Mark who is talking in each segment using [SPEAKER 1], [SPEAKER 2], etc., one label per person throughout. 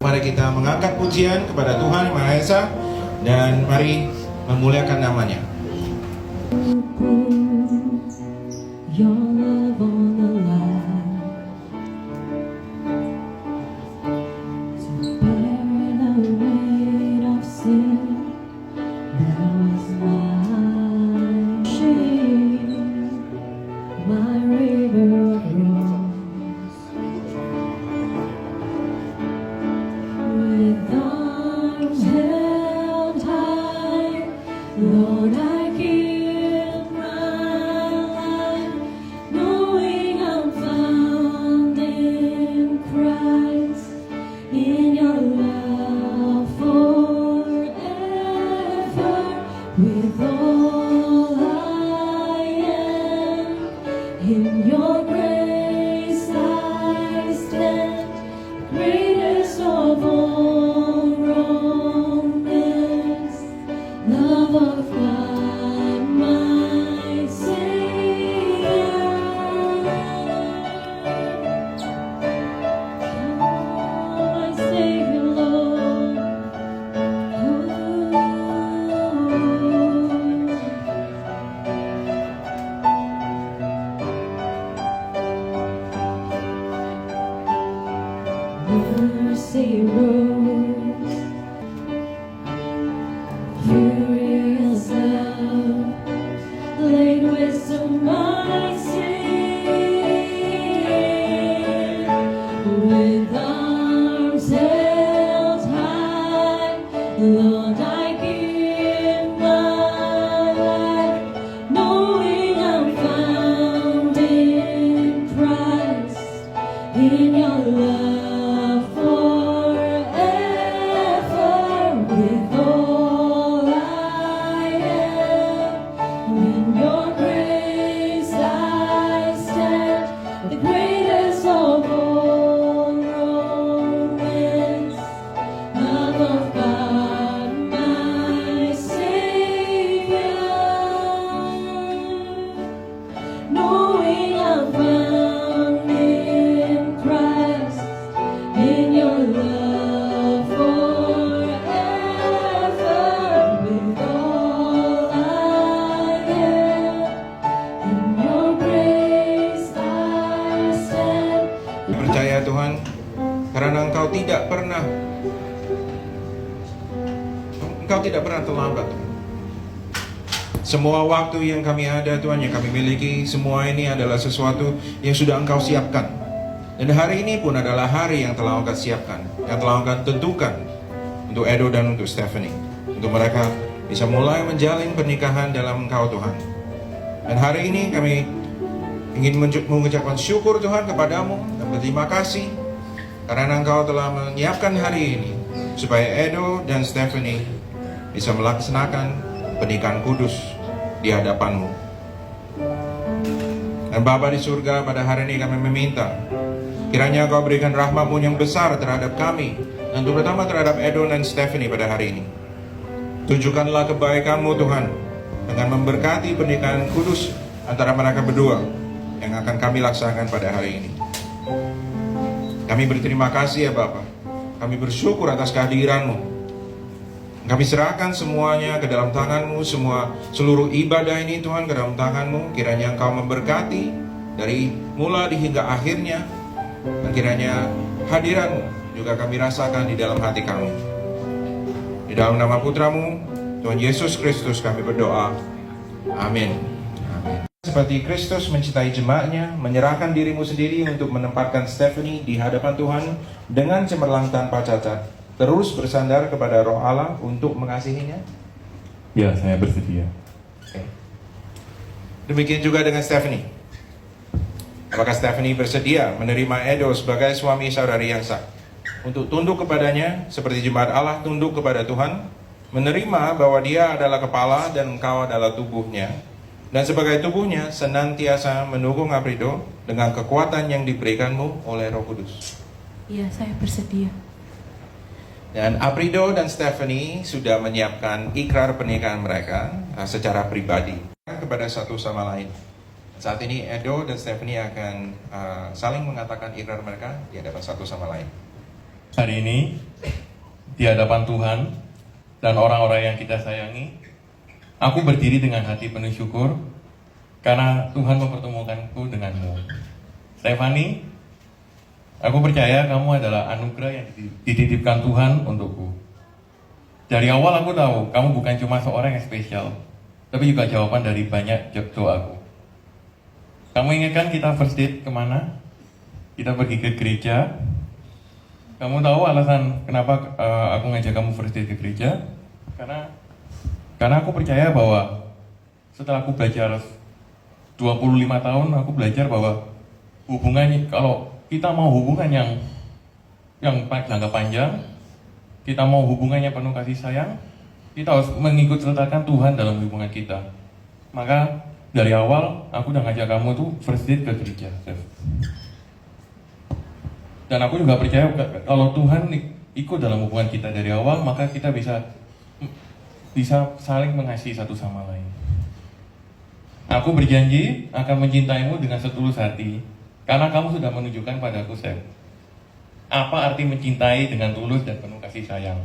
[SPEAKER 1] Mari kita mengangkat pujian kepada Tuhan Yang Maha Esa dan mari memuliakan namanya.
[SPEAKER 2] Your love on the line to bear the weight of sin. That was my shame, my river of rose. With arms held high, Lord, I give my life, knowing I'm found in Christ, in your love forever. With all I am, in your grace I stand, greatest of all romance, love of God, my Savior. My Savior, Lord. Mercy rose, furious love, laid wisdom my sin. With arms held high, Lord, I give my life, knowing I'm found in Christ, in your love forever. With all I am, in your grace I stand, the greatest of all romance, love of God, my Savior. Knowing I'm found in Christ, in your love forever. With all I am, in your grace I stand.
[SPEAKER 1] Percaya Tuhan, karena Engkau tidak pernah terlambat. Semua waktu yang kami ada Tuhan, yang kami miliki, semua ini adalah sesuatu yang sudah Engkau siapkan. Dan hari ini pun adalah hari yang telah Engkau siapkan, yang telah Engkau tentukan untuk Edo dan untuk Stephanie, untuk mereka bisa mulai menjalin pernikahan dalam Engkau Tuhan. Dan hari ini kami ingin mengucapkan syukur Tuhan kepadamu dan berterima kasih karena Engkau telah menyiapkan hari ini supaya Edo dan Stephanie bisa melaksanakan pernikahan kudus di hadapan-Mu. Dan Bapa di surga, pada hari ini kami meminta kiranya Kau berikan rahmat-Mu yang besar terhadap kami, dan terutama terhadap Edo dan Stephanie pada hari ini. Tunjukkanlah kebaikan-Mu Tuhan dengan memberkati pernikahan kudus antara mereka berdua yang akan kami laksanakan pada hari ini. Kami berterima kasih ya Bapa. Kami bersyukur atas kehadiran-Mu. Kami serahkan semuanya ke dalam tangan-Mu, seluruh ibadah ini Tuhan ke dalam tangan-Mu. Kiranya Engkau memberkati dari mula hingga akhirnya, dan kiranya hadiran-Mu juga kami rasakan di dalam hati kami. Di dalam nama Putra-Mu, Tuhan Yesus Kristus kami berdoa. Amin. Amin. Seperti Kristus mencintai jemaatnya, menyerahkan dirimu sendiri untuk menempatkan Stephanie di hadapan Tuhan dengan cemerlang tanpa cacat, terus bersandar kepada Roh Allah untuk mengasihinya.
[SPEAKER 3] Ya, saya bersedia.
[SPEAKER 1] Oke. Demikian juga dengan Stephanie. Apakah Stephanie bersedia menerima Edo sebagai suami saudari yang sah? Untuk tunduk kepadanya seperti jemaat Allah tunduk kepada Tuhan, menerima bahwa dia adalah kepala dan engkau adalah tubuhnya, dan sebagai tubuhnya senantiasa mendukung Aprido dengan kekuatan yang diberikanmu oleh Roh Kudus.
[SPEAKER 2] Iya, saya bersedia.
[SPEAKER 1] Dan Aprido dan Stephanie sudah menyiapkan ikrar pernikahan mereka secara pribadi kepada satu sama lain. Saat ini Edo dan Stephanie akan saling mengatakan ikrar mereka di hadapan satu sama lain.
[SPEAKER 3] Hari ini, di hadapan Tuhan dan orang-orang yang kita sayangi, aku berdiri dengan hati penuh syukur karena Tuhan mempertemukanku denganmu. Stephanie, aku percaya kamu adalah anugerah yang dititipkan Tuhan untukku. Dari awal aku tahu kamu bukan cuma seorang yang spesial, tapi juga jawaban dari banyak doaku. Kamu ingatkan kita first date kemana? Kita pergi ke gereja. Kamu tahu alasan kenapa aku ngajak kamu first date ke gereja? Karena aku percaya bahwa setelah aku belajar 25 tahun, aku belajar bahwa hubungan, kalau kita mau hubungan yang jangka panjang, kita mau hubungannya penuh kasih sayang, kita harus mengikut sertakan Tuhan dalam hubungan kita. Maka dari awal aku udah ngajak kamu tuh first date ke gereja, Chef. Dan aku juga percaya kalau Tuhan ikut dalam hubungan kita dari awal, maka kita bisa saling mengasihi satu sama lain. Aku berjanji akan mencintaimu dengan setulus hati, karena kamu sudah menunjukkan padaku, Chef, apa arti mencintai dengan tulus dan penuh kasih sayang.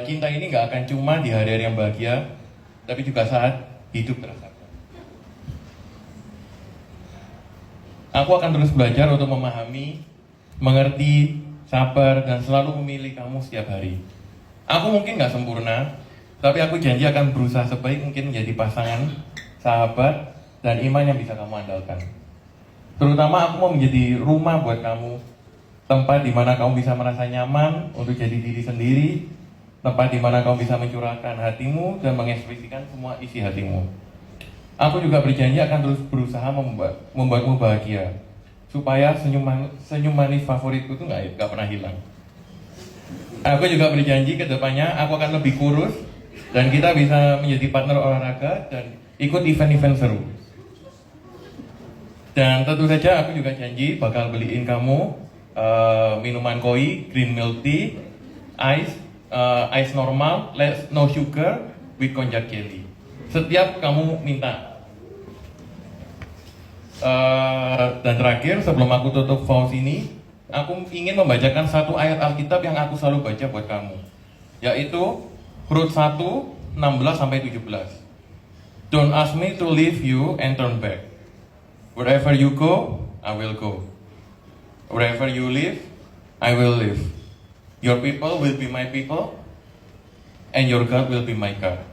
[SPEAKER 3] Cinta ini gak akan cuma di hari-hari yang bahagia, tapi juga saat hidup terasa. Aku akan terus belajar untuk memahami, mengerti, sabar, dan selalu memilih kamu setiap hari. Aku mungkin gak sempurna, tapi aku janji akan berusaha sebaik mungkin menjadi pasangan, sahabat, dan iman yang bisa kamu andalkan. Terutama aku mau menjadi rumah buat kamu, tempat di mana kamu bisa merasa nyaman untuk jadi diri sendiri, tempat di mana kamu bisa mencurahkan hatimu dan mengekspresikan semua isi hatimu. Aku juga berjanji akan terus berusaha membuatmu bahagia, supaya senyum manis favoritku itu nggak pernah hilang. Aku juga berjanji ke depannya aku akan lebih kurus dan kita bisa menjadi partner olahraga dan ikut event-event seru. Dan tentu saja aku juga janji bakal beliin kamu minuman koi, green milk tea, ice normal, no sugar, with konjac jelly. Setiap kamu minta. Dan terakhir, sebelum aku tutup vows ini, aku ingin membacakan satu ayat Alkitab yang aku selalu baca buat kamu, yaitu Rut 1, 16-17. Don't ask me to leave you and turn back. Wherever you go, I will go. Wherever you live, I will live. Your people will be my people, and your God will be my God.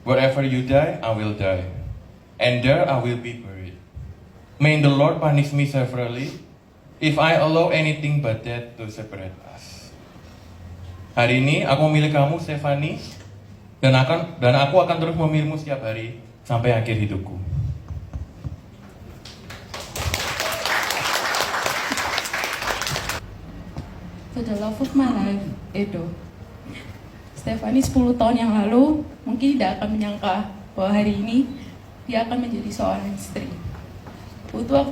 [SPEAKER 3] Wherever you die, I will die, and there I will be buried. May the Lord punish me severely if I allow anything but death to separate us. Hari ini aku memilih kamu, Stephanie, dan aku akan terus memilihmu setiap hari sampai akhir hidupku.
[SPEAKER 2] To the love of my life, Edo. Stephanie 10 tahun yang lalu mungkin tidak akan menyangka bahwa hari ini dia akan menjadi seorang istri. Butuh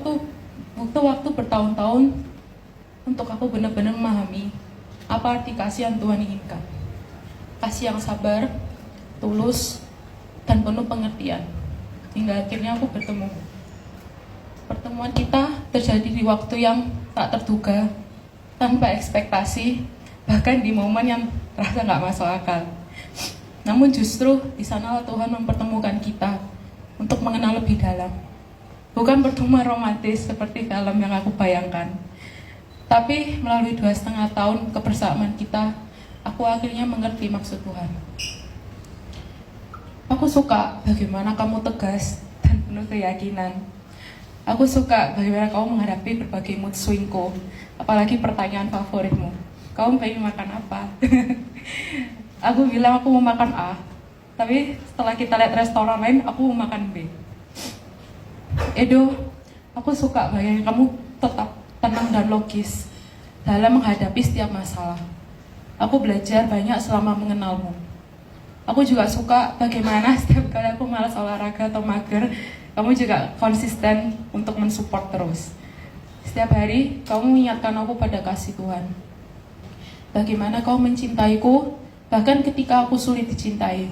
[SPEAKER 2] waktu bertahun-tahun untuk aku benar-benar memahami apa arti kasih yang Tuhan inginkan. Kasih yang sabar, tulus, dan penuh pengertian. Hingga akhirnya aku bertemu. Pertemuan kita terjadi di waktu yang tak terduga, tanpa ekspektasi, bahkan di momen yang terasa nggak masuk akal. Namun justru di sana Tuhan mempertemukan kita untuk mengenal lebih dalam. Bukan pertemuan romantis seperti film yang aku bayangkan, tapi melalui 2,5 tahun kebersamaan kita, aku akhirnya mengerti maksud Tuhan. Aku suka bagaimana kamu tegas dan penuh keyakinan. Aku suka bagaimana kamu menghadapi berbagai mood swingku, apalagi pertanyaan favoritmu. Kamu pengen makan apa? Aku bilang aku mau makan A, tapi setelah kita lihat restoran lain, aku mau makan B. Edo, aku suka bagian kamu tetap tenang dan logis dalam menghadapi setiap masalah. Aku belajar banyak selama mengenalmu. Aku juga suka bagaimana setiap kali aku malas olahraga atau mager, kamu juga konsisten untuk mensupport terus. Setiap hari, kamu mengingatkan aku pada kasih Tuhan. Bagaimana kau mencintaiku, bahkan ketika aku sulit dicintai.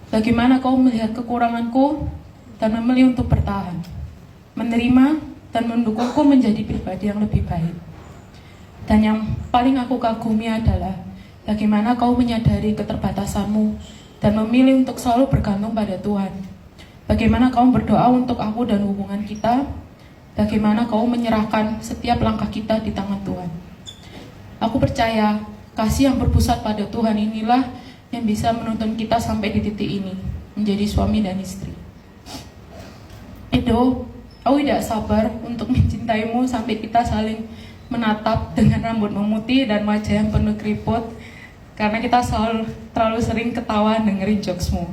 [SPEAKER 2] Bagaimana kau melihat kekuranganku dan memilih untuk bertahan, menerima dan mendukungku menjadi pribadi yang lebih baik. Dan yang paling aku kagumi adalah bagaimana kau menyadari keterbatasanmu dan memilih untuk selalu bergantung pada Tuhan. Bagaimana kau berdoa untuk aku dan hubungan kita. Bagaimana kau menyerahkan setiap langkah kita di tangan Tuhan. Aku percaya kasih yang berpusat pada Tuhan inilah yang bisa menuntun kita sampai di titik ini, menjadi suami dan istri. Edo, aku tidak sabar untuk mencintaimu sampai kita saling menatap dengan rambut memutih dan wajah yang penuh keriput, karena kita terlalu sering ketawa dengerin jokesmu.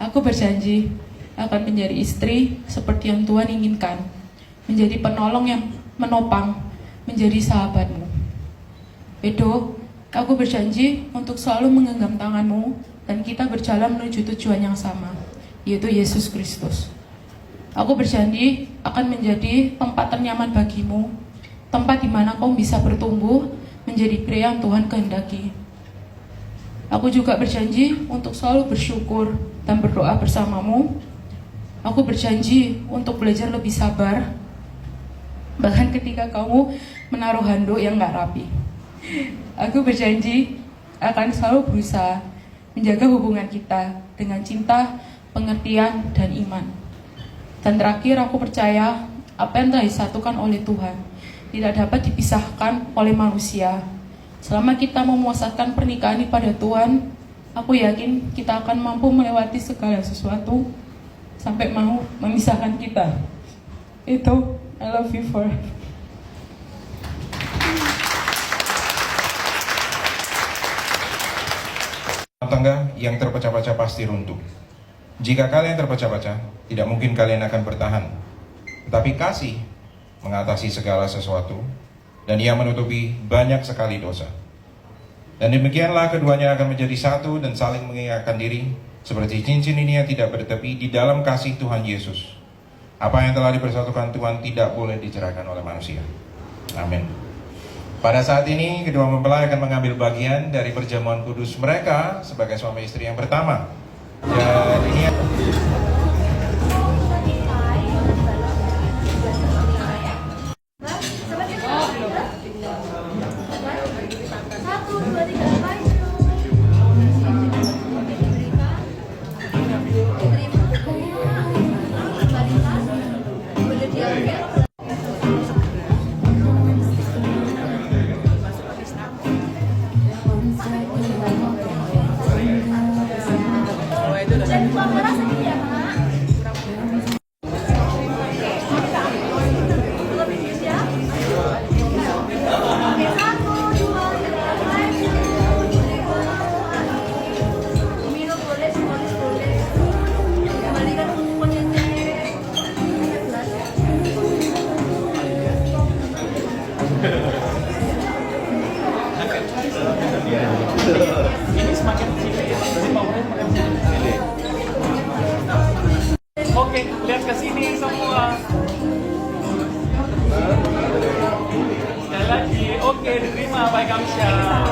[SPEAKER 2] Aku berjanji akan menjadi istri seperti yang Tuhan inginkan, menjadi penolong yang menopang, menjadi sahabatmu. Edo, aku berjanji untuk selalu menggenggam tanganmu dan kita berjalan menuju tujuan yang sama, yaitu Yesus Kristus. Aku berjanji akan menjadi tempat ternyaman bagimu, tempat di mana kau bisa bertumbuh menjadi pria yang Tuhan kehendaki. Aku juga berjanji untuk selalu bersyukur dan berdoa bersamamu. Aku berjanji untuk belajar lebih sabar, bahkan ketika kamu menaruh handuk yang gak rapi. Aku berjanji akan selalu berusaha menjaga hubungan kita dengan cinta, pengertian, dan iman. Dan terakhir, aku percaya apa yang telah disatukan oleh Tuhan tidak dapat dipisahkan oleh manusia. Selama kita memuaskan pernikahan ini pada Tuhan, aku yakin kita akan mampu melewati segala sesuatu sampai mau memisahkan kita. Itu, I love you forever.
[SPEAKER 1] Tangga yang terpecah-pecah pasti runtuh. Jika kalian terpecah-pecah, tidak mungkin kalian akan bertahan. Tetapi kasih mengatasi segala sesuatu, dan ia menutupi banyak sekali dosa. Dan demikianlah keduanya akan menjadi satu dan saling mengingatkan diri, seperti cincin ini yang tidak bertepi di dalam kasih Tuhan Yesus. Apa yang telah dipersatukan Tuhan tidak boleh diceraikan oleh manusia. Amin. Pada saat ini, kedua mempelai akan mengambil bagian dari perjamuan kudus mereka sebagai suami istri yang pertama. Dan ini
[SPEAKER 4] ini semakin cilik ya, berarti powernya semakin cilik. Oke, lihat ke sini semua. Sekali lagi, oke, diterima Pak Kamsyah.